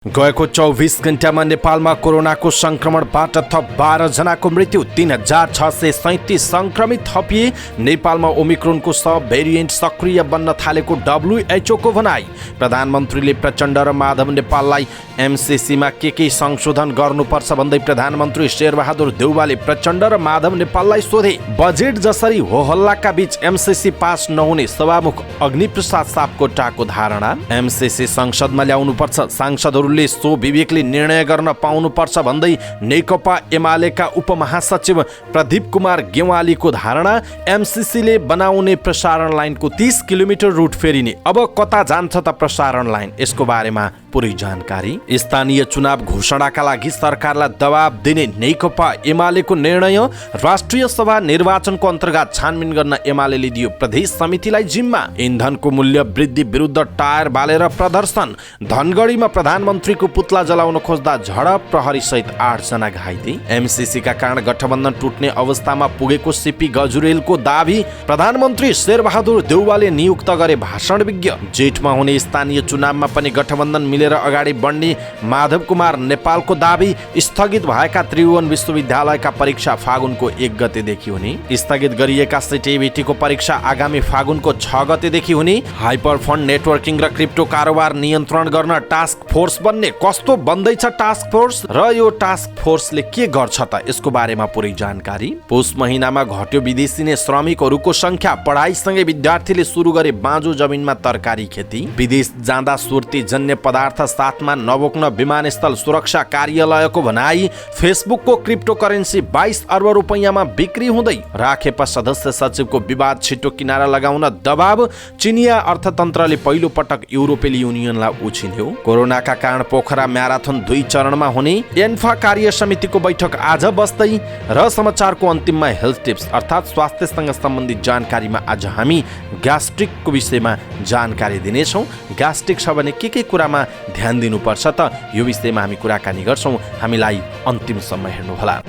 गएको 24 घण्टामा नेपालमा कोरोनाको संक्रमणबाट थप 12 जनाको मृत्यु, 3637 संक्रमित थपिए। नेपालमा ओमिक्रोनको सब भेरिएन्ट सक्रिय बन्न थालेको WHO को भनाई। प्रधानमन्त्रीले प्रचण्ड र माधव नेपाललाई एमसीसीमा के संशोधन गर्नुपर्छ भन्दै प्रधानमन्त्री शेरबहादुर देउवाले प्रचण्ड र माधव नेपाललाई सोधे। बजेट जसरी होहल्लाका बीच एमसीसी पास नहुने सभामुख अग्निप्रसाद सापकोटाको धारणा। एमसीसी संसदमा ल्याउनुपर्छ, सांसदहरूले सो विवेकले निर्णय गर्न पाउनुपर्छ भन्दै नेकपा एमालेका उपमहासचिव प्रदीप कुमार गेवालीको धारणा। एमसीसीले बनाउने प्रसारण लाइनको 30 किलोमिटर रुट फेरिने, अब कता जान्छ त प्रसारण लाइन, यसको बारेमा पुरै जानकारी। स्थानीय चुनाव घोषणाका लागि सरकारलाई दबाब दिने नेकपा एमालेको निर्णय। राष्ट्रिय सभा निर्वाचनको अन्तर्गत छानबिन गर्न एमालेले दियो प्रदेश समितिलाई जिम्मा। इन्धनको मूल्य वृद्धि विरुद्ध टायर बालेर प्रदर्शन। धनगढीमा प्रधानमन्त्रीको पुतला जलाउन खोज्दा झडप, प्रहरी सहित 8 जना घाइते। एमसीसीका कारण गठबन्धन टुट्ने अवस्थामा पुगेको सीपी गजुरेलको दाबी। प्रधानमन्त्री शेरबहादुर देउवाले नियुक्त गरे भाषणविज्ञ। जेठमा हुने स्थानीय चुनावमा पनि गठबन्धन मिलेर अगाडि बढ्ने माधव कुमार नेपालको दाबी। स्थगित भएका त्रिभुवन विश्वविद्यालयका परीक्षा फागुनको 1 गतेदेखि हुने। स्थगित गरिएका सीटीबीटीको परीक्षा आगामी फागुनको 6 गतेदेखि हुने। हाइपर फन्ड नेटवर्किङ र क्रिप्टो कारोबार नियन्त्रण गर्न टास्क फोर्स बन्ने। कस्तो बन्दैछ टास्क फोर्स र यो टास्क फोर्सले के गर्छ त, यसको बारेमा पुरै जानकारी। पुष महिनामा घट्यो विदेशी श्रमिकहरूको संख्या। पढाइसँगै विद्यार्थीले सुरु गरे बाँझो जमिनमा तरकारी खेती। विदेश जाँदा सुर्ती जन्य पदार्थ साथमा नबोक्न विमानस्थल सुरक्षा कार्यालयको भनाई। फेसबुकको क्रिप्टो करेन्सी 22 अर्ब रुपैयाँमा बिक्री हुँदै। राखेपा सदस्य सचिवको विवाद छिटो किनारा लगाउन दबाब। चिनिया अर्थतन्त्रले पहिलो पटक युरोपेली युनियनलाई उछिन्यो। कोरोनाका कारण पोखरा म्याराथन 2 चरणमा हुने। एन्फा कार्य समितिको बैठक आज बस्दै। र समाचारको अन्तिममा हेल्थ टिप्स अर्थात् स्वास्थ्यसँग सम्बन्धित जानकारीमा आज हामी ग्यास्ट्रिकको विषयमा जानकारी दिनेछौँ। ग्यास्ट्रिक छ भने के कुरामा ध्यान दिनुपर्छ त, यो विषयमा हामी कुराकानी गर्छौँ। हामीलाई अन्तिमसम्म हेर्नुहोला।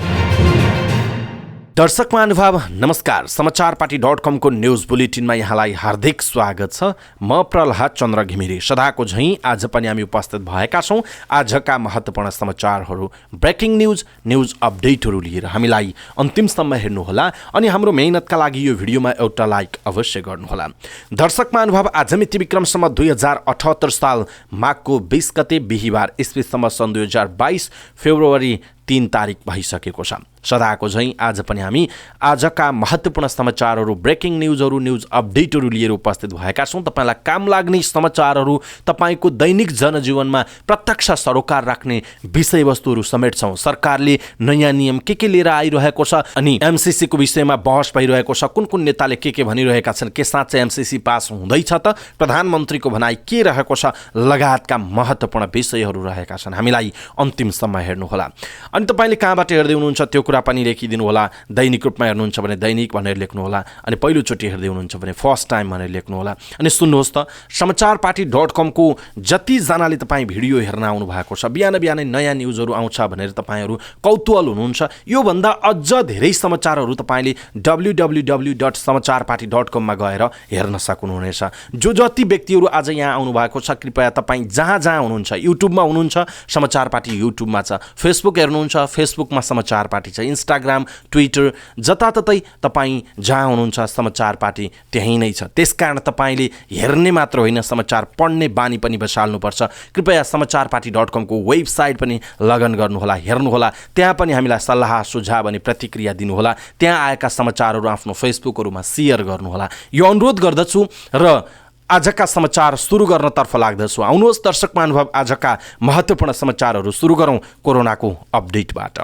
दर्शक महानुभाव नमस्कार। समाचारपाटी.com को न्यूज बुलेटिनमा यहाँलाई हार्दिक स्वागत छ। म प्रहलाद चन्द्र घिमिरे सदाको झैँ आज पनि हामी उपस्थित भएका छौँ आजका महत्त्वपूर्ण समाचारहरू, ब्रेकिङ न्यूज अपडेटहरू लिएर। हामीलाई अन्तिमसम्म हेर्नुहोला अनि हाम्रो मेहनतका लागि यो भिडियोमा एउटा लाइक अवश्य गर्नुहोला। दर्शक महानुभाव आज मिति विक्रमसम्म 2078 साल माघको 20 गते बिहिबार इस्वीसम्म सन् 2022 फेब्रुअरी 3 तारिक भइसकेको छ। सदाको झैँ आज पनि हामी आजका महत्त्वपूर्ण समाचारहरू, ब्रेकिङ न्युजहरू, न्युज अपडेटहरू लिएर उपस्थित भएका छौँ। तपाईँलाई काम लाग्ने समाचारहरू, तपाईँको दैनिक जनजीवनमा प्रत्यक्ष सरोकार राख्ने विषयवस्तुहरू समेट्छौँ। सरकारले नयाँ नियम के लिएर आइरहेको छ अनि एमसीसीको विषयमा बहस भइरहेको छ। कुन नेताले के भनिरहेका छन्, के साँच्चै एमसीसी पास हुँदैछ त, प्रधानमन्त्रीको भनाइ के रहेको छ, लगायतका महत्त्वपूर्ण विषयहरू रहेका छन्। हामीलाई अन्तिमसम्म हेर्नुहोला। अनि तपाईँले कहाँबाट हेर्दै हुनुहुन्छ त्यो कुरा पनि लेखिदिनु होला। दैनिक रूपमा हेर्नुहुन्छ भने दैनिक भनेर लेख्नुहोला, अनि पहिलोचोटि हेर्दै हुनुहुन्छ भने फर्स्ट टाइम भनेर लेख्नुहोला। अनि सुन्नुहोस् त, समाचारपाटी.com को जतिजनाले तपाईँ भिडियो हेर्न आउनु भएको छ, बिहानै नयाँ न्युजहरू आउँछ भनेर तपाईँहरू कौतूहल हुनुहुन्छ, योभन्दा अझ धेरै समाचारहरू तपाईँले www.समाचारपाटी.com मा गएर हेर्न सक्नुहुनेछ। जति व्यक्तिहरू आज यहाँ आउनु भएको छ, कृपया तपाईँ जहाँ हुनुहुन्छ, युट्युबमा हुनुहुन्छ समाचारपाटी युट्युबमा छ, फेसबुक हेर्नुहुन्छ फेसबुकमा समाचारपाटी छ, इन्स्टाग्राम, ट्विटर, जताततै तपाईँ जहाँ हुनुहुन्छ समाचारपाटी त्यहीँ नै छ। त्यसकारण तपाईँले हेर्ने मात्र होइन, समाचार पढ्ने बानी पनि बसाल्नुपर्छ। कृपया समाचारपाटी.com को वेबसाइट पनि लगन गर्नुहोला, हेर्नुहोला। त्यहाँ पनि हामीलाई सल्लाह सुझाव अनि प्रतिक्रिया दिनुहोला। त्यहाँ आएका समाचारहरू आफ्नो फेसबुकहरूमा सेयर गर्नुहोला, यो अनुरोध गर्दछु। र आजका समाचार सुरु गर्नतर्फ लाग्दछु। आउनुहोस् दर्शक महानुभाव, आजका महत्त्वपूर्ण समाचारहरू सुरु गरौँ कोरोनाको अपडेटबाट।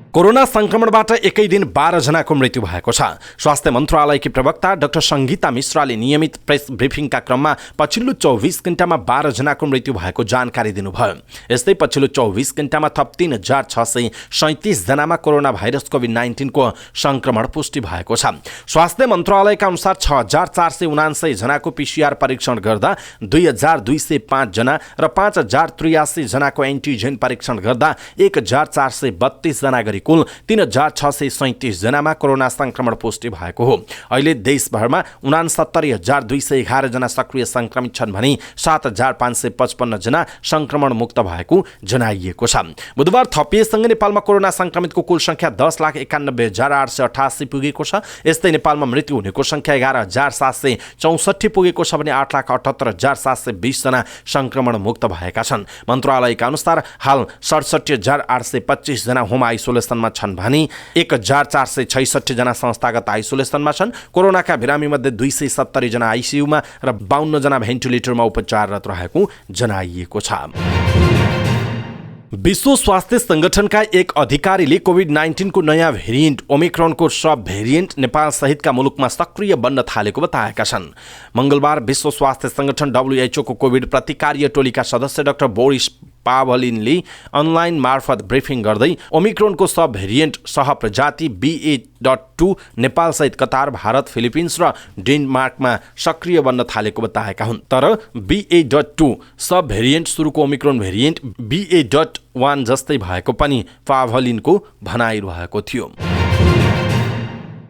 कोरोना संक्रमणबाट एकै दिन 12 जनाको मृत्यु भएको छ। स्वास्थ्य मन्त्रालयकी प्रवक्ता डाक्टर सङ्गीता मिश्राले नियमित प्रेस ब्रिफिङका क्रममा पछिल्लो 24 घण्टामा 12 जनाको मृत्यु भएको जानकारी दिनुभयो। यस्तै पछिल्लो 24 घण्टामा थप 3637 जनामा कोरोना भाइरस कोभिड-19 को संक्रमण पुष्टि भएको छ। स्वास्थ्य मन्त्रालयका अनुसार 6479 जनाको पीसीआर परीक्षण गर्दा 2205 जना र 5083 जनाको एन्टिजेन परीक्षण गर्दा 1432 जना गरी कुल 3637 जनामा कोरोना संक्रमण पुष्टि भएको हो। अहिले देशभरमा 69,211 जना सक्रिय संक्रमित छन् भने 7,555 जना संक्रमण मुक्त भएको जनाइएको छ। बुधबार थपिएसँगै नेपालमा कोरोना संक्रमितको कुल संख्या 10,91,888 पुगेको छ। यस्तै नेपालमा मृत्यु हुनेको संख्या 11,764 पुगेको छ भने 8,78,720 जना संक्रमण मुक्त भएका छन्। मन्त्रालयका अनुसार हाल 67,825 जना होम आइसोलेसनमा छन् भने 1,466 जना संस्थागत आइसोलेसनमा छन्। कोरोनाका बिरामीमध्ये 270 जना आइसियुमा र 52 जना भेन्टिलेटरमा उपचाररत रहेको जनाइएको छ। विश्व स्वास्थ्य संगठनका एक अधिकारीले कोभिड-19 को नयाँ भेरिएन्ट ओमिक्रोनको सब भेरिएन्ट नेपाल सहितका मुलुकमा सक्रिय बन्न थालेको बताएका छन्। मंगलबार विश्व स्वास्थ्य संगठन WHO को कोभिड प्रतिकार्य टोलीका सदस्य डाक्टर बोरिस पाभलिनले अनलाइन मार्फत ब्रिफिङ गर्दै ओमिक्रोनको सब भेरिएन्ट सह प्रजाति BA.2 नेपाल सहित कतार, भारत, फिलिपिन्स र डेनमार्कमा सक्रिय बन्न थालेको बताएका हुन्। तर BA.2 सब भेरिएन्ट सुरुको ओमिक्रोन भेरिएन्ट BA.1 जस्तै भएको पनि पाभलिनको भनाइरहेको थियो।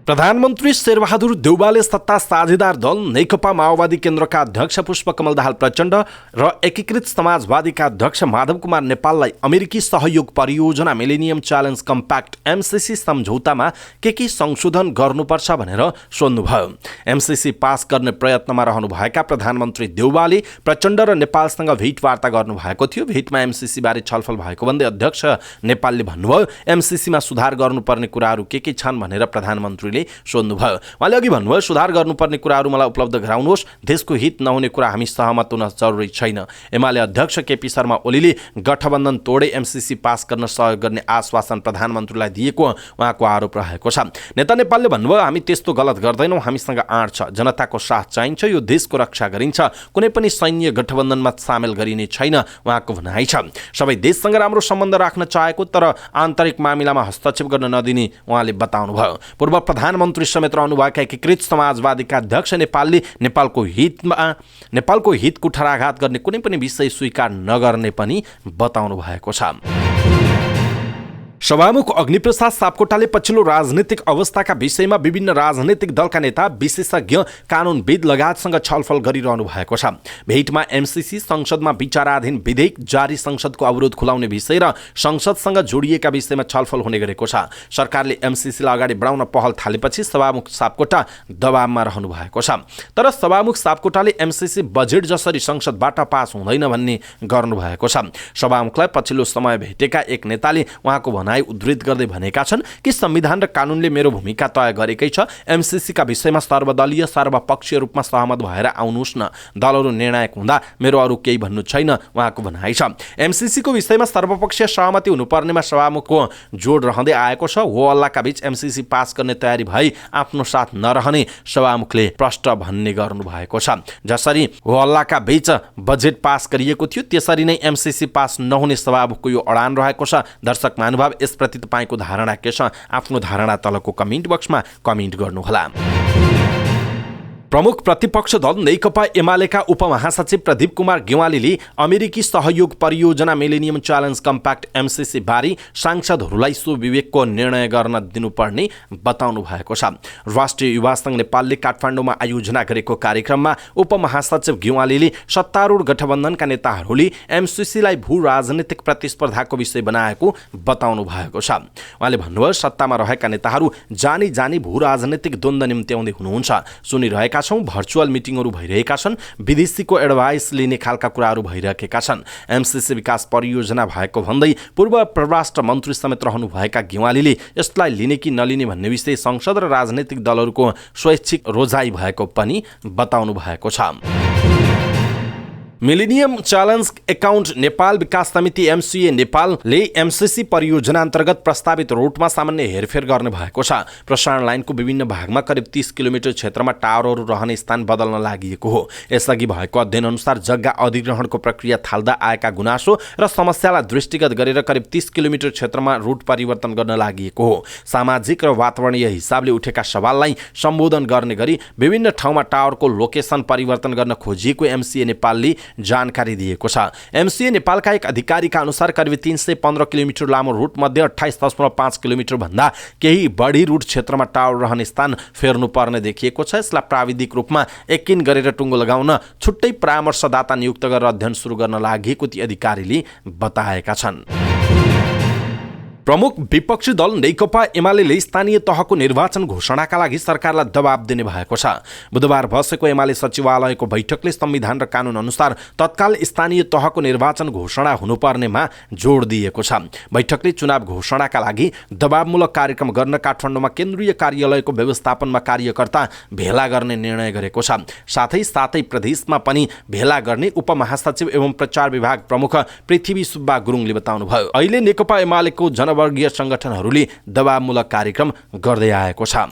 प्रधानमन्त्री शेरबहादुर देउवाले सत्ता साझेदार दल नेकपा माओवादी केन्द्रका अध्यक्ष पुष्पकमल दाहाल प्रचण्ड र एकीकृत समाजवादीका अध्यक्ष माधव कुमार नेपाललाई अमेरिकी सहयोग परियोजना मिलेनियम च्यालेन्ज कम्प्याक्ट MCC सम्झौतामा के संशोधन गर्नुपर्छ भनेर सोध्नुभयो। MCC पास गर्ने प्रयत्नमा रहनुभएका प्रधानमन्त्री देउवाले प्रचण्ड र नेपालसँग भेटवार्ता गर्नुभएको थियो। भेटमा MCC बारे छलफल भएको भन्दै अध्यक्ष नेपालले भन्नुभयो MCC मा सुधार गर्नुपर्ने कुराहरू के छन् भनेर प्रधानमन्त्रीले सोध्नुभयो। उहाँले अघि भन्नुभयो सुधार गर्नुपर्ने कुराहरू मलाई उपलब्ध गराउनुहोस्, देशको हित नहुने कुरा हामी सहमत हुन जरुरी छैन। एमाले अध्यक्ष केपी शर्मा ओलीले गठबन्धन तोडे MCC पास गर्न सहयोग गर्ने आश्वासन प्रधानमन्त्रीलाई दिएको उहाँको आरोप रहेको छ। नेता नेपालले भन्नुभयो हामी त्यस्तो गलत गर्दैनौँ, हामीसँग आँट छ, जनताको साथ चाहिन्छ, यो देशको रक्षा गरिन्छ, कुनै पनि सैन्य गठबन्धनमा सामेल गरिने छैन उहाँको भनाइ छ। सबै देशसँग राम्रो सम्बन्ध राख्न चाहेको तर आन्तरिक मामिलामा हस्तक्षेप गर्न नदिने उहाँले बताउनुभयो। पूर्व प्रधानमन्त्री समेत रहनुभएका एकीकृत समाजवादीका अध्यक्ष नेपालले नेपालको हित कुठाराघात गर्ने कुनै पनि विषय स्वीकार नगर्ने पनि बताउनु भएको छ। सभामुख अग्निप्रसाद सापकोटाले पछिल्लो राजनीतिक अवस्थाका विषयमा विभिन्न राजनीतिक दलका नेता, विशेषज्ञ, कानुनविद लगायतसँग छलफल गरिरहनु भएको छ। भेटमा MCC संसदमा विचाराधीन विधेयक, जारी संसदको अवरोध खुलाउने विषय र संसदसँग जोडिएका विषयमा छलफल हुने गरेको छ। सरकारले MCC लाई अगाडि बढाउन पहल थालेपछि सभामुख सापकोटा दबावमा रहनु भएको छ। तर सभामुख सापकोटाले MCC बजेट जसरी संसदबाट पास हुँदैन भन्ने गर्नुभएको छ। सभामुखलाई पछिल्लो समय भेटेका एक नेताले उहाँको भनाइ उद्धृत गर्दै भनेका छन् कि संविधान र कानुनले मेरो भूमिका तय गरेकै छ। MCC का विषयमा सर्वदलीय सर्वपक्षीय रूपमा सहमत भएर आउनुहोस् न, दलहरू निर्णायक हुँदा मेरो अरू केही भन्नु छैन उहाँको भनाइ छ। MCC को विषयमा सर्वपक्षीय सहमति हुनुपर्नेमा सभामुखको जोड रहँदै आएको छ। हो हल्लाका बीच MCC पास गर्ने तयारी भई आफ्नो साथ नरहने सभामुखले प्रष्ट भन्ने गर्नु भएको छ। जसरी हो हल्लाका बीच बजेट पास गरिएको थियो त्यसरी नै MCC पास नहुने सभामुखको यो अडान रहेको छ। दर्शक महानुभाव, यसप्रति तपाईको धारणा के छ? आफ्नो धारणा तलको कमेन्ट बक्समा कमेन्ट गर्नुहोला। प्रमुख प्रतिपक्ष दल नेकपा एमालेका उपमहासचिव प्रदीप कुमार गेवालीले अमेरिकी सहयोग परियोजना मिलेनियम च्यालेन्ज कम्प्याक्ट MCC बारे सांसदहरूलाई सुविवेकको निर्णय गर्न दिनुपर्ने बताउनु भएको छ। राष्ट्रिय युवा संघ नेपालले काठमाडौँमा आयोजना गरेको कार्यक्रममा उपमहासचिव गेवालीले सत्तारूढ गठबन्धनका नेताहरूले MCC लाई भू राजनीतिक प्रतिस्पर्धाको विषय बनाएको बताउनु भएको छ। उहाँले भन्नुभयो सत्तामा रहेका नेताहरू जानी जानी भू राजनीतिक द्वन्द्व निम्त्याउँदै हुनुहुन्छ। सुनिरहेका छौं, भर्चुअल मिटिङहरू भइरहेका छन्, विदेशीको एडभाइस लिने खालका कुराहरू भइरहेका छन्। MCC विकास परियोजना भएको भन्दै पूर्व परराष्ट्र मन्त्री समेत रहनुभएका गेवालीले यसलाई लिने कि नलिने भन्ने विषय संसद र राजनीतिक दलहरूको स्वैच्छिक रोजाइ भएको पनि बताउनु भएको छ। मिलेनियम च्यालेन्ज एकाउन्ट नेपाल विकास समिति MCA नेपालले MCC परियोजना अन्तर्गत प्रस्तावित रुटमा सामान्य हेरफेर गर्ने भएको छ। प्रसारण लाइनको विभिन्न भागमा करिब 30 किलोमिटर क्षेत्रमा टावरहरू रहने स्थान बदल्न लागि हो। यसअघि भएको अध्ययन अनुसार जग्गा अधिग्रहणको प्रक्रिया थाल्दा आएका गुनासो र समस्यालाई दृष्टिगत गरेर करिब 30 किलोमिटर क्षेत्रमा रुट परिवर्तन गर्न लागि हो। सामाजिक र वातावरणीय हिसाबले उठेका सवाललाई सम्बोधन गर्ने गरी विभिन्न ठाउँमा टावरको लोकेसन परिवर्तन गर्न खोजिएको MCA नेपालले जानकारी दिएको छ। एमसिए नेपालका एक अधिकारीका अनुसार करिब 315 किलोमिटर लामो रुटमध्ये 28.5 किलोमिटर भन्दा केही बढी रुट क्षेत्रमा टावर रहने स्थान फेर्नुपर्ने देखिएको छ। यसलाई प्राविधिक रूपमा यकिन गरेर टुङ्गो लगाउन छुट्टै परामर्शदाता नियुक्त गरेर अध्ययन सुरु गर्न लागेको ती अधिकारीले बताएका छन्। प्रमुख विपक्षी दल नेकपा एमाले स्थानीय तहको निर्वाचन घोषणाका लागि सरकारलाई दबाब दिने भएको छ। बुधबार बसेको एमाले सचिवालयको बैठकले संविधान र कानुन अनुसार तत्काल स्थानीय तहको निर्वाचन घोषणा हुनुपर्नेमा जोड दिएको छ। बैठकले चुनाव घोषणाका लागि दबावमूलक कार्यक्रम गर्न काठमाडौँमा केन्द्रीय कार्यालयको व्यवस्थापनमा कार्यकर्ता भेला गर्ने निर्णय गरेको छ। साथै प्रदेशमा पनि भेला गर्ने उपमहासचिव एवं प्रचार विभाग प्रमुख पृथ्वी सुब्बा गुरुङले बताउनुभयो। अहिले नेकपा एमालेको वर्गीय संगठनहरूले दबावमूलक कार्यक्रम गर्दै आएको छ।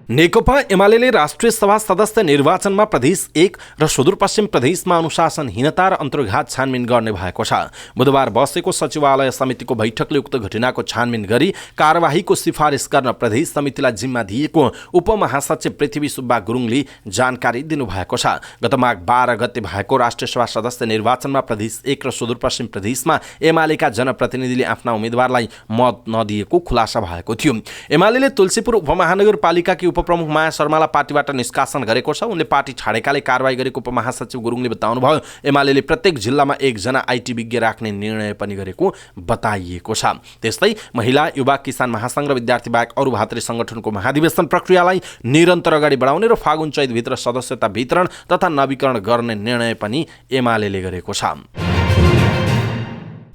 नेकपा एमाले राष्ट्रिय सभा सदस्य निर्वाचनमा प्रदेश 1 र सुदूरपश्चिम प्रदेशमा अनुशासनहीनता र अन्तर्घात छानबिन गर्ने भएको छ। बुधबार बसेको सचिवालय समितिको बैठकले उक्त घटनाको छानबिन गरी कारबाहीको सिफारिस गर्न प्रदेश समितिलाई जिम्मा दिएको उपमहासचिव पृथ्वी सुब्बा गुरुङले जानकारी दिनुभएको छ। गत माघ 12 गते भएको राष्ट्रिय सभा सदस्य निर्वाचनमा प्रदेश 1 र सुदूरपश्चिम प्रदेशमा एमालेका जनप्रतिनिधिले आफ्ना उम्मेदवारलाई मत नदिएको खुलासा भएको थियो। एमाले तुलसीपुर उपमहानगरपालिकाकी उपप्रमुख माया शर्मालाई पार्टीबाट निष्कासन गरेको छ। उनले पार्टी छाडेकाले कारबाही गरेको उपमहासचिव गुरुङले बताउनुभयो। एमाले प्रत्येक जिल्लामा एकजना आइटी विज्ञ राख्ने निर्णय पनि गरेको बताइएको छ। त्यस्तै महिला, युवा, किसान महासंघ र विद्यार्थी बाहेक अरू भातृ संगठनको महाधिवेशन प्रक्रियालाई निरन्तर अगाडि बढाउने र फागुन चैतभित्र सदस्यता वितरण तथा नवीकरण गर्ने निर्णय पनि एमाले गरेको छ।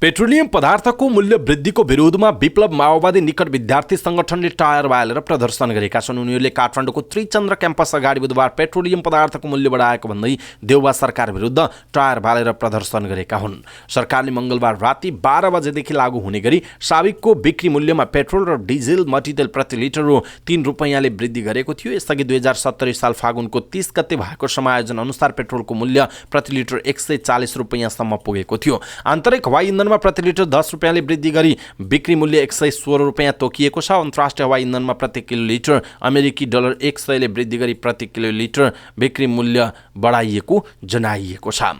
पेट्रोलियम पदार्थको मूल्य वृद्धिको विरोधमा विप्लव माओवादी निकट विद्यार्थी संगठनले टायर बालेर प्रदर्शन गरेका छन्। उनीहरूले काठमाडौँको त्रिचन्द्र क्याम्पस अगाडि बुधबार पेट्रोलियम पदार्थको मूल्य बढाएको भन्दै देउबा सरकार विरुद्ध टायर बालेर प्रदर्शन गरेका हुन्। सरकारले मंगलबार राति 12 बजेदेखि लागू हुने गरी साविकको बिक्री मूल्यमा पेट्रोल र डिजेल मट्टितेल प्रति लिटर रु 3 रुपैयाँले वृद्धि गरेको थियो। यसअघि 2070 साल फागुनको 30 गते भएको समायोजन अनुसार पेट्रोलको मूल्य प्रति लिटर 140 रुपैयाँसम्म पुगेको थियो। आन्तरिक हवाई इन्धनमा प्रति लिटर 10 रुपैयाँले वृद्धि गरी बिक्री मूल्य 116 रुपैयाँ तोकिएको छ। अन्तर्राष्ट्रिय हवाई इन्धनमा प्रति किलो लिटर अमेरिकी डलर 100ले वृद्धि गरी प्रति किलो लिटर बिक्री मूल्य बढाइएको जनाइएको छ।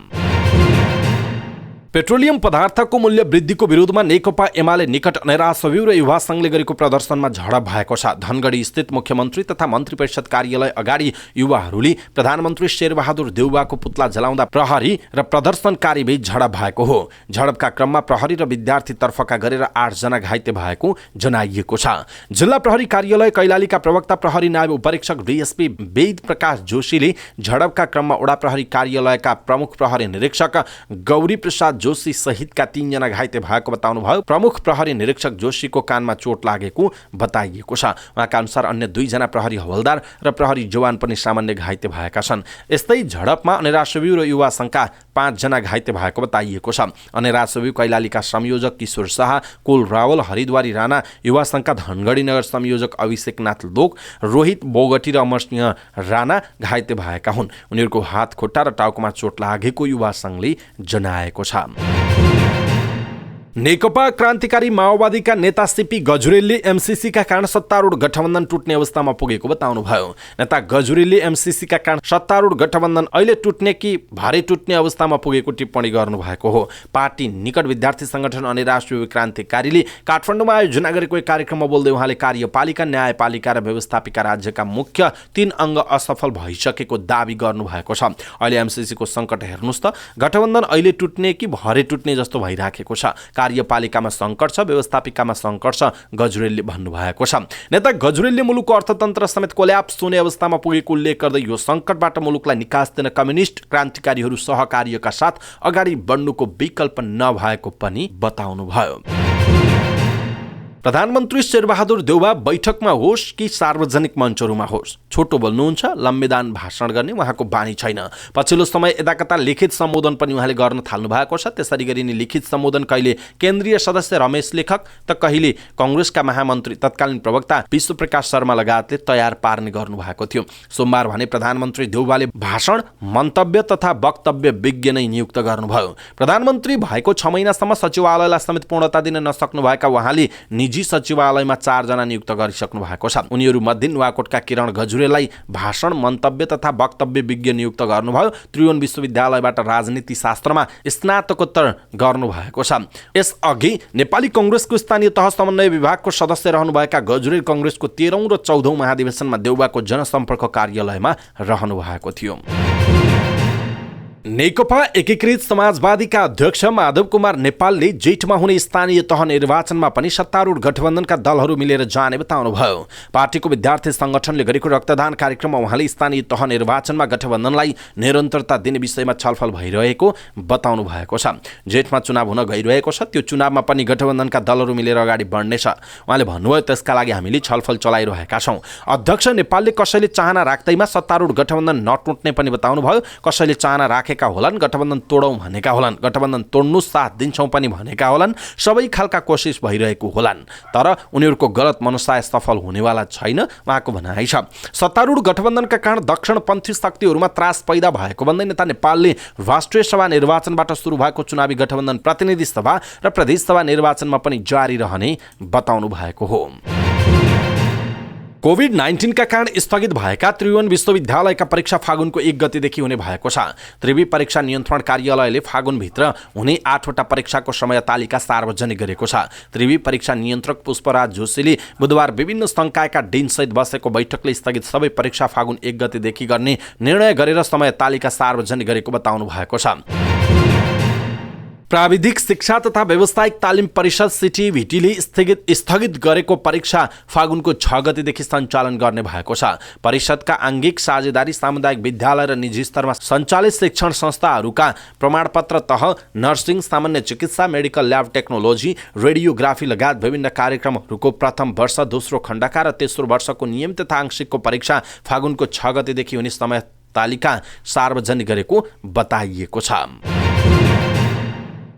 पेट्रोलियम पदार्थको मूल्य वृद्धिको विरोधमा नेकपा एमाले निकट नेरा सबिउ र युवा संघले गरेको प्रदर्शनमा झडप भएको छ। धनगढी स्थित मुख्यमन्त्री तथा मन्त्री परिषद कार्यालय अगाडि युवाहरूले प्रधानमन्त्री शेरबहादुर देउवाको पुतला जलाउँदा प्रहरी र प्रदर्शनकारी बीच झडप भएको हो। झडपका क्रममा प्रहरी र विद्यार्थी तर्फका गरेर 8 जना घाइते भएको जनाइएको छ। जिल्ला प्रहरी कार्यालय कैलालीका प्रवक्ता प्रहरी नायब उपरीक्षक डीएसपी वेद प्रकाश जोशीले झडपका क्रममा वडा प्रहरी कार्यालयका प्रमुख प्रहरी निरीक्षक गौरी प्रसाद जोशी सहितका 3 जना घाइते भएको बताउनुभयो। प्रमुख प्रहरी निरीक्षक जोशीको कानमा चोट लागेको बताइएको छ। उहाँका अनुसार अन्य 2 जना प्रहरी हवलदार र प्रहरी जवान पनि सामान्य घाइते भएका छन्। यस्तै झडपमा अनेरा सबिउ र युवा संघका 5 जना घाइते भएको बताइएको छ। अनेरा सबिउ कैलालीका संयोजक किशोर शाह, कुल रावल, हरिद्वारी राणा, युवा संघका धनगढी नगर संयोजक अभिषेकनाथ लोक, रोहित बोगटी र अमरसिंह राणा घाइते भएका हुन्। उनीहरूको हात, खुट्टा र टाउकोमा चोट लागेको युवा संघले जनाएको छ। नेकपा क्रान्तिकारी माओवादीका नेता सीपी गजुरेलले एमसीसीका कारण सत्तारूढ गठबन्धन टुट्ने अवस्थामा पुगेको बताउनुभयो। नेता गजुरेलले एमसीसीका कारण सत्तारूढ गठबन्धन अहिले टुट्ने कि भारी टुट्ने अवस्थामा पुगेको टिप्पणी गर्नुभएको हो। पार्टी निकट विद्यार्थी संगठन अनि राष्ट्रिय क्रान्तिकारीले काठमाडौँमा आयोजना गरेको एक कार्यक्रममा बोल्दै उहाँले कार्यपालिका, न्यायपालिका र व्यवस्थापिका राज्यका मुख्य 3 अङ्ग असफल भइसकेको दावी गर्नुभएको छ। अहिले एमसीसीको सङ्कट हेर्नुस् त, गठबन्धन अहिले टुट्ने कि भरे टुट्ने जस्तो भइराखेको छ। कार्यपालिकामा सङ्कट छ, व्यवस्थापिकामा सङ्कट छ, गजुरेलले भन्नुभएको छ। नेता गजुरेलले मुलुकको अर्थतन्त्र समेत कोल्याप्स हुने अवस्थामा पुगेको उल्लेख गर्दै यो सङ्कटबाट मुलुकलाई निकास दिन कम्युनिस्ट क्रान्तिकारीहरू सहकार्यका साथ अगाडि बढ्नुको विकल्प नभएको पनि बताउनुभयो। प्रधानमन्त्री शेरबहादुर देउवा बैठकमा होस् कि सार्वजनिक मञ्चहरूमा होस् छोटो बोल्नुहुन्छ, लम्बेदान भाषण गर्ने उहाँको बानी छैन। पछिल्लो समय यदाकता लिखित सम्बोधन पनि उहाँले गर्न थाल्नु भएको छ। त्यसरी गरी नि लिखित सम्बोधन कहिले केन्द्रीय सदस्य रमेश लेखक त कहिले कांग्रेसका महामन्त्री तत्कालीन प्रवक्ता विश्वप्रकाश शर्मा लगायतले तयार पार्ने गर्नुभएको थियो। सोमबार भने प्रधानमन्त्री देउवाले भाषण, मन्तव्य तथा वक्तव्य विज्ञ नै नियुक्त गर्नुभयो। प्रधानमन्त्री भएको 6 महिनासम्म सचिवालयलाई समेत पूर्णता दिन नसक्नुभएका उहाँले निजी सचिवालयमा 4 जना नियुक्त गरिसक्नु भएको छ। उनीहरूमध्ये नुवाकोटका किरण गजुरेललाई भाषण, मन्तव्य तथा वक्तव्य विज्ञ नियुक्त गर्नुभयो। त्रिभुवन विश्वविद्यालयबाट राजनीति शास्त्रमा स्नातकोत्तर गर्नुभएको छ। यसअघि नेपाली कङ्ग्रेसको स्थानीय तह समन्वय विभागको सदस्य रहनुभएका गजुरेल कङ्ग्रेसको 13औं र 14औं महाधिवेशनमा देउबाको जनसम्पर्क कार्यालयमा रहनु भएको थियो। नेकपा एकीकृत समाजवादीका अध्यक्ष माधव कुमार नेपालले जेठमा हुने स्थानीय तह निर्वाचनमा पनि सत्तारूढ गठबन्धनका दलहरू मिलेर जाने बताउनुभयो। पार्टीको विद्यार्थी संगठनले गरेको रक्तदान कार्यक्रममा उहाँले स्थानीय तह निर्वाचनमा गठबन्धनलाई निरन्तरता दिने विषयमा छलफल भइरहेको बताउनु भएको छ। जेठमा चुनाव हुन गइरहेको छ, त्यो चुनावमा पनि गठबन्धनका दलहरू मिलेर अगाडि बढ्नेछ। उहाँले भन्नुभयो, त्यसका लागि हामीले छलफल चलाइरहेका छौँ। अध्यक्ष नेपालले कसैले चाहना राख्दैमा सत्तारूढ गठबन्धन नटुट्ने पनि बताउनुभयो। कसैले चाहना राखेका होलान्, गठबन्धन तोडौँ भनेका होलान्, गठबन्धन तोड्नु साथ दिन्छौँ पनि भनेका होलान्, सबै खालका कोसिस भइरहेको होलान्, तर उनीहरूको गलत मनसाय सफल हुनेवाला छैन, उहाँको भनाइ छ। सत्तारूढ गठबन्धनका कारण दक्षिणपन्थी शक्तिहरूमा त्रास पैदा भएको भन्दै नेता नेपालले राष्ट्रिय सभा निर्वाचनबाट सुरु भएको चुनावी गठबन्धन प्रतिनिधि सभा र प्रदेश सभा निर्वाचनमा पनि जारी रहने बताउनु भएको हो। कोभिड-19 का कारण स्थगित भएका त्रिभुवन विश्वविद्यालयका परीक्षा फागुनको 1 गतेदेखि हुने भएको छ। त्रिवि परीक्षा नियन्त्रण कार्यालयले फागुनभित्र हुने 8वटा परीक्षाको समय तालिका सार्वजनिक गरेको छ। त्रिवि परीक्षा नियन्त्रक पुष्पराज जोशीले बुधबार विभिन्न संकायका डिनसहित बसेको बैठकले स्थगित सबै परीक्षा फागुन 1 गतेदेखि गर्ने निर्णय गरेर समय तालिका सार्वजनिक गरेको बताउनु भएको छ। प्राविधिक शिक्षा तथा व्यावसायिक तालिम परिषद सिटिभिटीले स्थगित गरेको परीक्षा फागुनको 6 गतेदेखि सञ्चालन गर्ने भएको छ। परिषदका आङ्गिक साझेदारी सामुदायिक विद्यालय र निजी स्तरमा सञ्चालित शिक्षण संस्थाहरूका प्रमाणपत्र तह, नर्सिङ, सामान्य चिकित्सा, मेडिकल ल्याब टेक्नोलोजी, रेडियोग्राफी लगायत विभिन्न कार्यक्रमहरूको प्रथम वर्ष, दोस्रो खण्डका र तेस्रो वर्षको नियमित तथा आंशिकको परीक्षा फागुनको 6 गतेदेखि हुने समय तालिका सार्वजनिक गरेको बताइएको छ।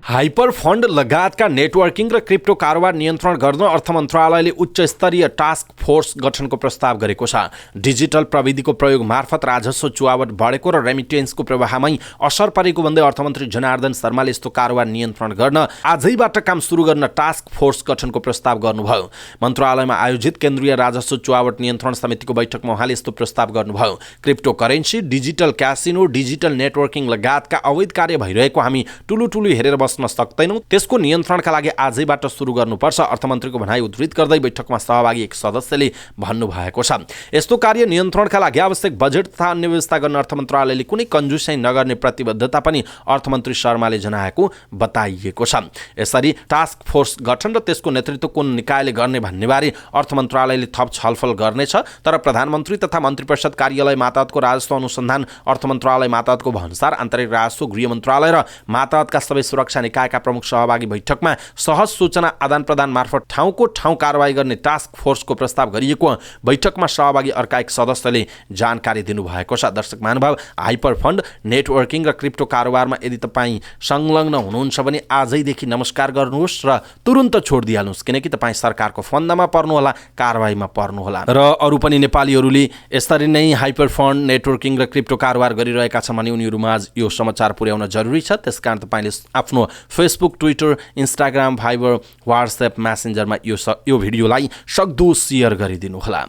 हाइपर फन्ड लगायतका नेटवर्किङ र क्रिप्टो कारोबार नियन्त्रण गर्न अर्थ मन्त्रालयले उच्च स्तरीय टास्क फोर्स गठनको प्रस्ताव गरेको छ। डिजिटल प्रविधिको प्रयोग मार्फत राजस्व चुहावट बढेको र रेमिटेन्सको प्रवाहमै असर परेको भन्दै अर्थमन्त्री जनार्दन शर्माले यस्तो कारोबार नियन्त्रण गर्न आजैबाट काम सुरु गर्न टास्क फोर्स गठनको प्रस्ताव गर्नुभयो। मन्त्रालयमा आयोजित केन्द्रीय राजस्व चुहावट नियन्त्रण समितिको बैठकमा उहाँले यस्तो प्रस्ताव गर्नुभयो। Crypto currency, digital casino, digital networking लगायतका अवैध कार्य भइरहेको हामी टुलु हेरेर बस्न सक्दैनौँ, त्यसको नियन्त्रणका लागि आजैबाट सुरु गर्नुपर्छ, अर्थमन्त्रीको भनाइ उद्धृत गर्दै बैठकमा सहभागी एक सदस्यले भन्नुभएको छ। यस्तो कार्य नियन्त्रणका लागि आवश्यक बजेट तथा अन्य व्यवस्था गर्न अर्थ मन्त्रालयले कुनै कन्जुसाइ नगर्ने प्रतिबद्धता पनि अर्थमन्त्री शर्माले जनाएको बताइएको छ। यसरी टास्क फोर्स गठन र त्यसको नेतृत्व कुन निकायले गर्ने भन्नेबारे अर्थ मन्त्रालयले थप छलफल गर्नेछ, तर प्रधानमन्त्री तथा मन्त्री परिषद कार्यालय मातहतको राजस्व अनुसन्धान, अर्थ मन्त्रालय मातहतको भन्सार, आन्तरिक राजस्व, गृह मन्त्रालय र मातहतका सबै सुरक्षा निकायका प्रमुख सहभागी बैठकमा सहज सूचना आदान प्रदान मार्फत ठाउँको ठाउँ कारवाही गर्ने टास्क फोर्सको प्रस्ताव गरिएको बैठकमा सहभागी अर्का एक सदस्यले जानकारी दिनुभएको छ। दर्शक महानुभाव, हाइपर फन्ड, नेटवर्किङ र क्रिप्टो कारोबारमा यदि तपाईँ संलग्न हुनुहुन्छ भने आजैदेखि नमस्कार गर्नुहोस् र तुरुन्त छोडिदिइहाल्नुहोस्, किनकि तपाईँ सरकारको फन्दामा पर्नुहोला, कारवाहीमा पर्नुहोला। र अरू पनि नेपालीहरूले यसरी नै हाइपर फन्ड, नेटवर्किङ र क्रिप्टो कारोबार गरिरहेका छन् भने उनीहरूमा यो समाचार पुर्याउन जरुरी छ। त्यसकारण तपाईँले आफ्नो Facebook, Twitter, Instagram, Viber, WhatsApp, मैसेन्जरमा यो भिडियोलाई सक्दो सेयर गरिदिनुहोला।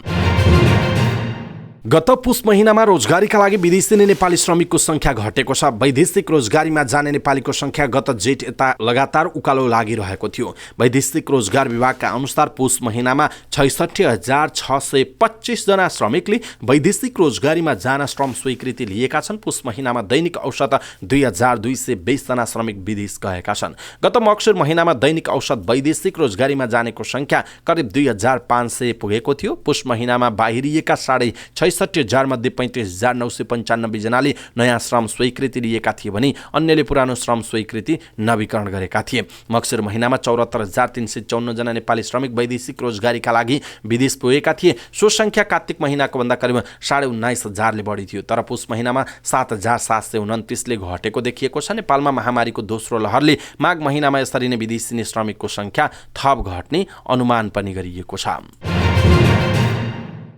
गत पुस महिनामा रोजगारीका लागि विदेशी नेपाली श्रमिकको संख्या घटेको छ। वैदेशिक रोजगारीमा जाने नेपालीको संख्या गत जेठ यता लगातार उकालो लागिरहेको थियो। वैदेशिक रोजगार विभागका अनुसार पुस महिनामा 66,625 जना श्रमिकले वैदेशिक रोजगारीमा जान श्रम स्वीकृति लिएका छन्। पुस महिनामा दैनिक औसत 2,220 जना श्रमिक विदेश गएका छन्। गत मक्सिर महिनामा दैनिक औसत वैदेशिक रोजगारीमा जानेको संख्या करिब 2,500 पुगेको थियो। पुस महिनामा बाहिरिएका 66,000 मध्ये 35,995 जनाले नयाँ श्रम स्वीकृति लिएका थिए भने अन्यले पुरानो श्रम स्वीकृति नवीकरण गरेका थिए। मक्सिर महिनामा 74,354 जना नेपाली श्रमिक वैदेशिक रोजगारीका लागि विदेश पुगेका थिए। सो संख्या कार्तिक महिनाको भन्दा करिब 19,500 ले बढी थियो। तर पुस महिनामा 7,729 ले घटेको देखिएको छ। नेपालमा महामारीको दोस्रो लहरले माघ महिनामा यसरी नै विदेशी श्रमिकको संख्या थप घट्ने अनुमान पनि गरिएको छ।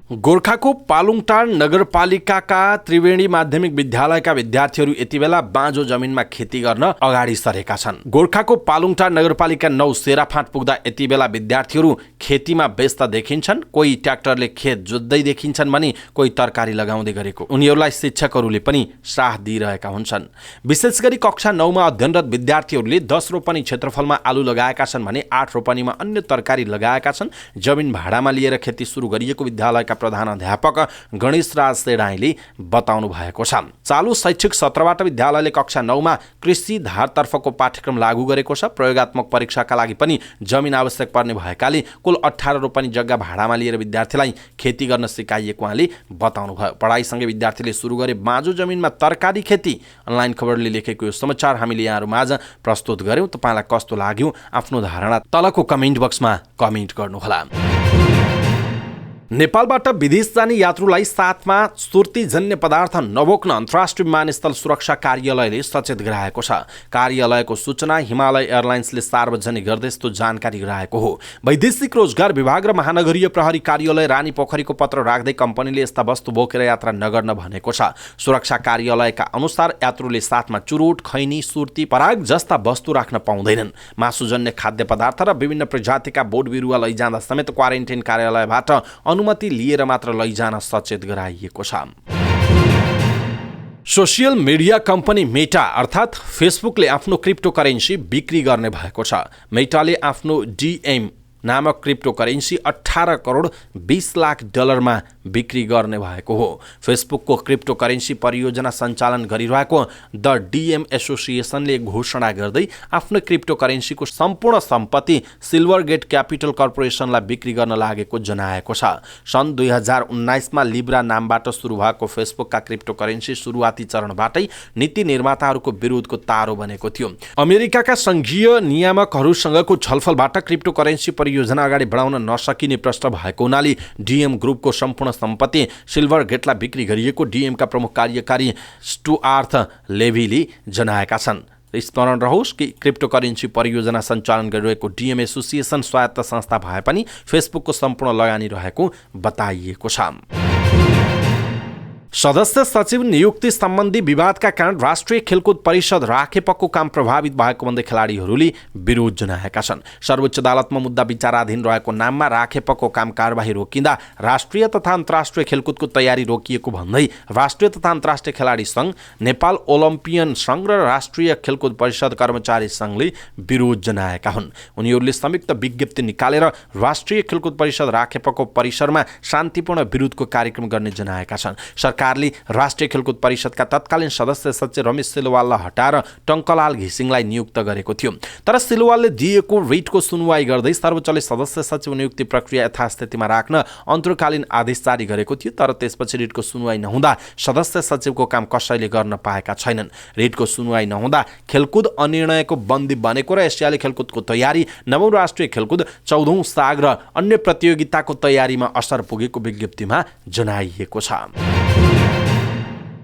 गोर्खाको पालुङटार नगरपालिकाका त्रिवेणी माध्यमिक विद्यालयका विद्यार्थीहरू यति बेला बाँझो जमिनमा खेती गर्न अगाडि सरेका छन्। गोर्खाको पालुङटार नगरपालिका 9 सेराफाँट पुग्दा यति बेला विद्यार्थीहरू खेतीमा व्यस्त देखिन्छन्। कोही ट्र्याक्टरले खेत जोत्दै देखिन्छन् भने कोही तरकारी लगाउँदै गरेको। उनीहरूलाई शिक्षकहरूले पनि साथ दिइरहेका हुन्छन्। विशेष गरी कक्षा 9 मा अध्ययनरत विद्यार्थीहरूले 10 रोपनी क्षेत्रफलमा आलु लगाएका छन् भने 8 रोपनीमा अन्य तरकारी लगाएका छन्। जमिन भाडामा लिएर खेती सुरु गरिएको विद्यालयका प्रधान अध्यापक गणेश राज सेडाईले बताउनु भएको छ। चालु शैक्षिक सत्रबाट विद्यालयले कक्षा 9 मा कृषि धारतर्फको पाठ्यक्रम लागू गरेको छ। प्रयोगात्मक परीक्षाका लागि पनि जमिन आवश्यक पर्ने भएकाले कुल 18 रोपनी जग्गा भाडामा लिएर विद्यार्थीलाई खेती गर्न सिकाइएको उहाँले बताउनु भयो। पढाइसँगै विद्यार्थीले सुरु गरे बाँझो जमिनमा तरकारी खेती। अनलाइन खबरले लेखेको यो समाचार हामीले यहाँहरुमाझ प्रस्तुत गर्यौं। तपाईलाई कस्तो लाग्यो आफ्नो धारणा तलको कमेन्ट बक्समा कमेन्ट गर्नुहोला। नेपालबाट विदेश जाने यात्रुलाई साथमा सुर्तीजन्य पदार्थ नबोक्न अन्तर्राष्ट्रिय विमानस्थल सुरक्षा कार्यालयले सचेत गराएको छ। कार्यालयको सूचना हिमालय एयरलाइन्सले सार्वजनिक गर्दै यस्तो जानकारी गराएको हो। वैदेशिक रोजगार विभाग र महानगरीय प्रहरी कार्यालय रानी पोखरीको पत्र राख्दै कम्पनीले यस्ता वस्तु बोकेर यात्रा नगर्न भनेको छ। सुरक्षा कार्यालयका अनुसार यात्रुले साथमा चुरोट, खैनी, सुर्ती, पराग जस्ता वस्तु राख्न पाउँदैनन्। मासुजन्य खाद्य पदार्थ र विभिन्न प्रजातिका बोट बिरुवा लैजाँदा समेत क्वारेन्टाइन कार्यालयबाट अनुमति लिएर मात्र लैजान सचेत गराइएको छ। सोसियल मिडिया कम्पनी मेटा अर्थात् फेसबुकले आफ्नो क्रिप्टो करेन्सी बिक्री गर्ने भएको छ। मेटाले आफ्नो डीएम नामक क्रिप्टो करेन्सी 18 करोड 20 लाख डलरमा बिक्री गर्ने भएको हो। फेसबुकको क्रिप्टो करेन्सी परियोजना सञ्चालन गरिरहेको द डीएम एसोसिएसनले घोषणा गर्दै आफ्नो क्रिप्टो करेन्सीको सम्पूर्ण सम्पत्ति सिल्भरगेट क्यापिटल कर्पोरेसनलाई बिक्री गर्न लागेको जनाएको छ। सन् 2019 मा लिब्रा नामबाट सुरु भएको फेसबुकका क्रिप्टो करेन्सी सुरुवाती चरणबाटै नीति निर्माताहरूको विरोधको तारो बनेको थियो। अमेरिकाका संघीय नियामकहरूसँगको छलफलबाट क्रिप्टो करेन्सी परियोजना अगाडि बढाउन नसकिने प्रश्न भएको हुनाले डीएम ग्रुपको सम्पूर्ण सम्पत्ति सिल्भरगेटलाई बिक्री गरिएको डीएमका प्रमुख कार्यकारी स्टुआर्थ लेभीले जनाएका छन्। स्मरण रहोस् कि क्रिप्टो करेन्सी परियोजना सञ्चालन गरिरहेको डीएम एसोसिएसन स्वायत्त संस्था भए पनि फेसबुकको सम्पूर्ण लगानी रहेको बताइएको छ। सदस्य सचिव नियुक्ति सम्बन्धी विवादका कारण राष्ट्रिय खेलकुद परिषद राखेपको काम प्रभावित भएको भन्दै खेलाडीहरूले विरोध जनाएका छन्। सर्वोच्च अदालतमा मुद्दा विचाराधीन रहेको नाममा राखेपको काम कारबाही रोकिँदा राष्ट्रिय तथा अन्तर्राष्ट्रिय खेलकुदको तयारी रोकिएको भन्दै राष्ट्रिय तथा अन्तर्राष्ट्रिय खेलाडी सङ्घ, नेपाल ओलम्पियन सङ्घ र राष्ट्रिय खेलकुद परिषद कर्मचारी सङ्घले विरोध जनाएका हुन्। उनीहरूले संयुक्त विज्ञप्ति निकालेर राष्ट्रिय खेलकुद परिषद राखेपको परिसरमा शान्तिपूर्ण विरोधको कार्यक्रम गर्ने जनाएका छन्। सरकारले राष्ट्रिय खेलकुद परिषदका तत्कालीन सदस्य सचिव रमेश सिलवाललाई हटाएर टङ्कलाल घिसिङलाई नियुक्त गरेको थियो। तर सिलवालले दिएको रिटको सुनवाई गर्दै सर्वोच्चले सदस्य सचिव नियुक्ति प्रक्रिया यथास्थितिमा राख्न अन्तर्कालीन आदेश जारी गरेको थियो। तर त्यसपछि रिटको सुनवाई नहुँदा सदस्य सचिवको काम कसैले गर्न पाएका छैनन्। रिटको सुनवाई नहुँदा खेलकुद अनिर्णयको बन्दी बनेको र एसियाली खेलकुदको तयारी, नवौं राष्ट्रिय खेलकुद, 14औं साग र अन्य प्रतियोगिताको तयारीमा असर पुगेको विज्ञप्तिमा जनाइएको छ।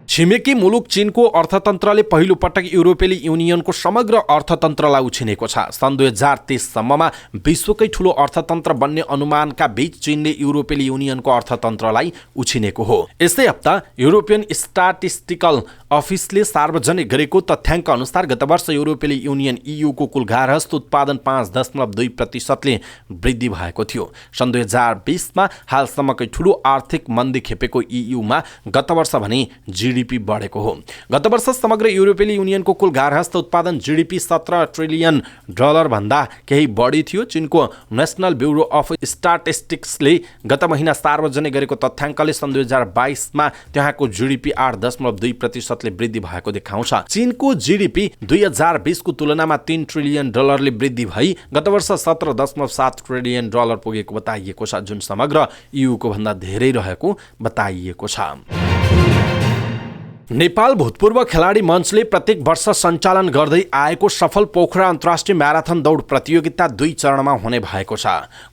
छिमेकी मुलुक चीनको अर्थतन्त्रले पहिलो पटक युरोपेली युनियनको समग्र अर्थतन्त्रलाई उछिनेको छ। सन् 2030 सम्ममा विश्वकै ठूलो अर्थतन्त्र बन्ने अनुमानका बीच चीनले युरोपेली युनियनको अर्थतन्त्रलाई उछिनेको हो। यसै हप्ता युरोपियन स्ट्याटिस्टिकल अफिसले सार्वजनिक गरेको तथ्याङ्क अनुसार गत वर्ष युरोपेली युनियन ईयूको कुल गार्हस्थ उत्पादन 5.2% वृद्धि भएको थियो। सन् 2020 मा हालसम्मकै ठूलो आर्थिक मन्दी खेपेको ईयूमा गत वर्ष भने जीडीपी बढेको हो। गत वर्ष समग्र युरोपेली युनियनको कुल गार्हस्थ उत्पादन जीडीपी 17 ट्रिलियन डलर भन्दा केही बढी थियो। चीनको नेशनल ब्युरो अफ स्ट्याटिस्टिक्सले गत महिना सार्वजनिक गरेको तथ्याङ्कले सन् 2022 मा त्यहाँको जीडीपी 8.2% वृद्धि भएको देखाउँछ। चीनको जीडीपी 2020 को तुलनामा 3 ट्रिलियन डलरले वृद्धि भई गत वर्ष 17.7 ट्रिलियन डलर पुगेको बताइएको छ, जुन समग्र ईयूको भन्दा धेरै रहेको बताइएको छ। नेपाल भूतपूर्व खेलाडी मञ्चले प्रत्येक वर्ष सञ्चालन गर्दै आएको सफल पोखरा अन्तर्राष्ट्रिय म्याराथन दौड प्रतियोगिता 2 चरणमा हुने भएको छ।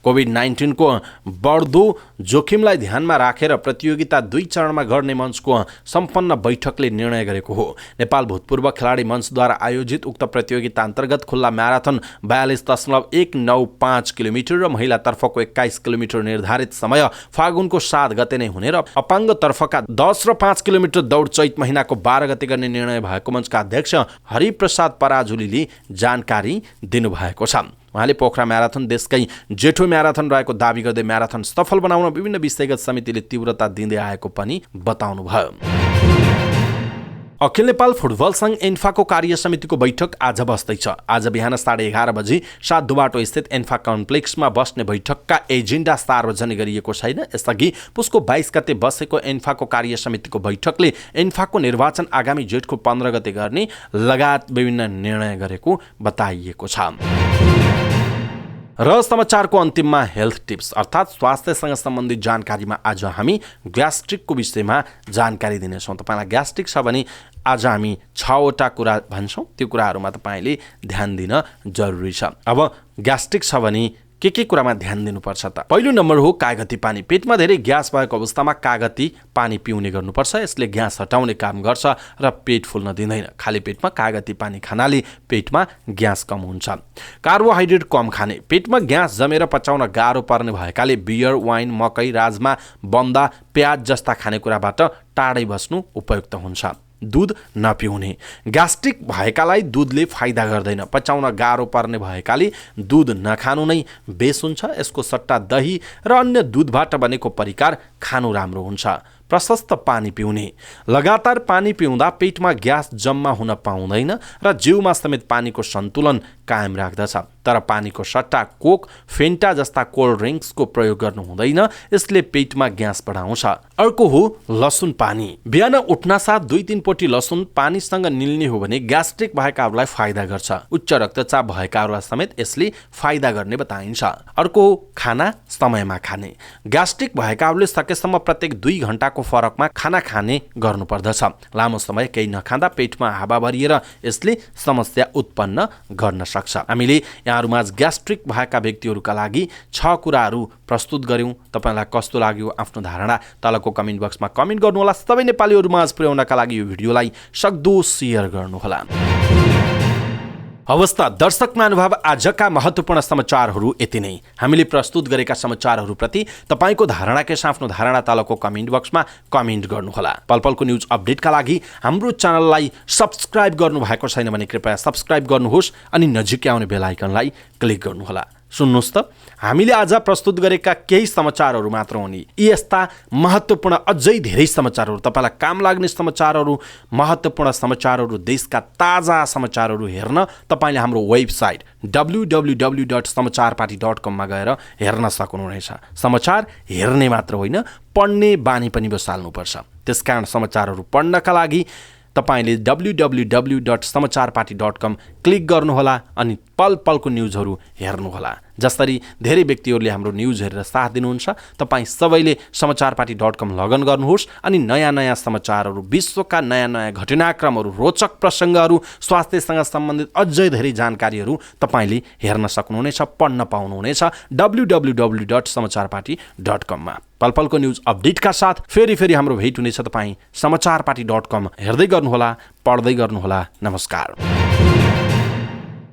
कोभिड-19 को बढ्दो जोखिमलाई ध्यानमा राखेर प्रतियोगिता 2 चरणमा गर्ने मञ्चको सम्पन्न बैठकले निर्णय गरेको हो। नेपाल भूतपूर्व खेलाडी मञ्चद्वारा आयोजित उक्त प्रतियोगिता अन्तर्गत खुल्ला म्याराथन 42.195 किलोमिटर र महिलातर्फको 21 किलोमिटर निर्धारित समय फागुनको 7 गते नै हुने र अपाङ्गतर्फका 10 र 5 किलोमिटर दौड चैत महीनाको 12 गते गर्ने निर्णय भएको मञ्चका अध्यक्ष हरिप्रसाद पराजुलीले जानकारी दिनुभएको छ। उहाँले पोखरा म्याराथन देशकै जेठो म्याराथन रहेको दावी गर्दै म्याराथन सफल बनाउन विभिन्न विषयगत समितिले तीव्रता दिँदै आएको पनि बताउनुभयो। अखिल नेपाल फुटबल संघ एन्फाको कार्य समितिको बैठक आज बस्दैछ। आज बिहान 11:30 बजी 7 दुबाटो स्थित एन्फा कम्प्लेक्समा बस्ने बैठकका एजेन्डा सार्वजनिक गरिएको छैन। यसअघि पुसको 22 गते बसेको एन्फाको कार्य समितिको बैठकले एन्फाको निर्वाचन आगामी जेठको 15 गते गर्ने लगायत विभिन्न निर्णय गरेको बताइएको छ। र समाचारको अन्तिममा हेल्थ टिप्स अर्थात् स्वास्थ्यसँग सम्बन्धित जानकारीमा आज हामी ग्यास्ट्रिकको विषयमा जानकारी दिनेछौँ। तपाईँलाई ग्यास्ट्रिक छ भने आज हामी 6वटा कुरा भन्छौँ, त्यो कुराहरूमा तपाईँले ध्यान दिन जरुरी छ। अब ग्यास्ट्रिक छ भने के कुरामा ध्यान दिनुपर्छ त? पहिलो नम्बर हो कागती पानी। पेटमा धेरै ग्यास भएको अवस्थामा कागती पानी पिउने गर्नुपर्छ। यसले ग्यास हटाउने काम गर्छ र पेट फुल्न दिँदैन। खाली पेटमा कागती पानी खानाले पेटमा ग्यास कम हुन्छ। कार्बोहाइड्रेट कम खाने। पेटमा ग्यास जमेर पचाउन गाह्रो पर्ने भएकाले बियर, वाइन, मकै, राजमा, बन्दा, प्याज जस्ता खानेकुराबाट टाढै बस्नु उपयुक्त हुन्छ। दूध नपिउने। ग्यास्ट्रिक भएकालाई दूधले फाइदा गर्दैन। पचाउन गाह्रो पर्ने भएकाले दूध नखानु नै बेस हुन्छ। यसको सट्टा दही र अन्य दूधबाट बनेको परिकार खानु राम्रो हुन्छ। प्रशस्त पानी पिउने। लगातार पानी पिउँदा पेटमा ग्यास जम्मा हुन पाउँदैन र जिउमा समेत पानीको सन्तुलन कायम राख्दछ। तर पानीको सट्टा कोक, फेन्टा जस्ता कोल्ड ड्रिङ्क्सको प्रयोग गर्नु हुँदैन। यसले पेटमा ग्यास बढाउँछ। अर्को हो लसुन पानी। बिहान उठ्नासाथ 2-3 पोटी लसुन पानीसँग निल्ने हो भने ग्यास्ट्रिक भएकाहरूलाई फाइदा गर्छ। उच्च रक्तचाप भएकाहरूलाई समेत यसले फाइदा गर्ने बताइन्छ। अर्को हो खाना समयमा खाने। ग्यास्ट्रिक भएकाहरूले सकेसम्म प्रत्येक 2 घण्टाको फरकमा खाना खाने गर्नुपर्दछ। लामो समय केही नखाँदा पेटमा हावा भरिएर यसले समस्या उत्पन्न गर्न सक्छ। हामीले यहाँहरूमा ग्यास्ट्रिक भएका व्यक्तिहरूका लागि 6 कुराहरू प्रस्तुत गर्यौँ। तपाईँलाई कस्तो लाग्यो आफ्नो धारणा तलको कमेन्ट बक्समा कमेन्ट गर्नुहोला। सबै नेपालीहरूमा पुर्याउनका लागि यो भिडियोलाई सक्दो सेयर गर्नुहोला। अवस्था दर्शक महानुभाव, आजका महत्त्वपूर्ण समाचारहरू यति नै। हामीले प्रस्तुत गरेका समाचारहरूप्रति तपाईँको धारणा के छ आफ्नो धारणा तलको कमेन्ट बक्समा कमेन्ट गर्नुहोला। पलपलको न्युज अपडेटका लागि हाम्रो च्यानललाई सब्स्क्राइब गर्नुभएको छैन भने कृपया सब्स्क्राइब गर्नुहोस् अनि नजिकै आउने बेल आइकनलाई क्लिक गर्नुहोला। सुन्नुहोस् त, हामीले आज प्रस्तुत गरेका केही समाचारहरू मात्र हुन्। यी यस्ता महत्त्वपूर्ण अझै धेरै समाचारहरू, तपाईँलाई काम लाग्ने समाचारहरू, महत्त्वपूर्ण समाचारहरू, देशका ताजा समाचारहरू हेर्न तपाईँले हाम्रो वेबसाइट www.समाचारपाटी.com मा गएर हेर्न सक्नुहुनेछ। समाचार हेर्ने मात्र होइन, पढ्ने बानी पनि बसाल्नुपर्छ। त्यसकारण समाचारहरू पढ्नका लागि तपाईँले www.समाचारपाटी.com क्लिक गर्नुहोला अनि पलपलको न्युजहरू हेर्नुहोला। जसरी धेरै व्यक्तिहरूले हाम्रो न्युज हेरेर साथ दिनुहुन्छ, तपाईँ सबैले समाचारपाटी.com लगइन गर्नुहोस् अनि नयाँ नयाँ समाचारहरू, विश्वका नयाँ नयाँ घटनाक्रमहरू, रोचक प्रसङ्गहरू, स्वास्थ्यसँग सम्बन्धित अझै धेरै जानकारीहरू तपाईँले हेर्न सक्नुहुनेछ, पढ्न पाउनुहुनेछ www.समाचारपाटी.com मा। पलपलको न्युज अपडेटका साथ फेरि हाम्रो भेट हुनेछ। तपाईँ समाचारपाटी.com हेर्दै गर्नुहोला, पढ्दै गर्नुहोला। नमस्कार।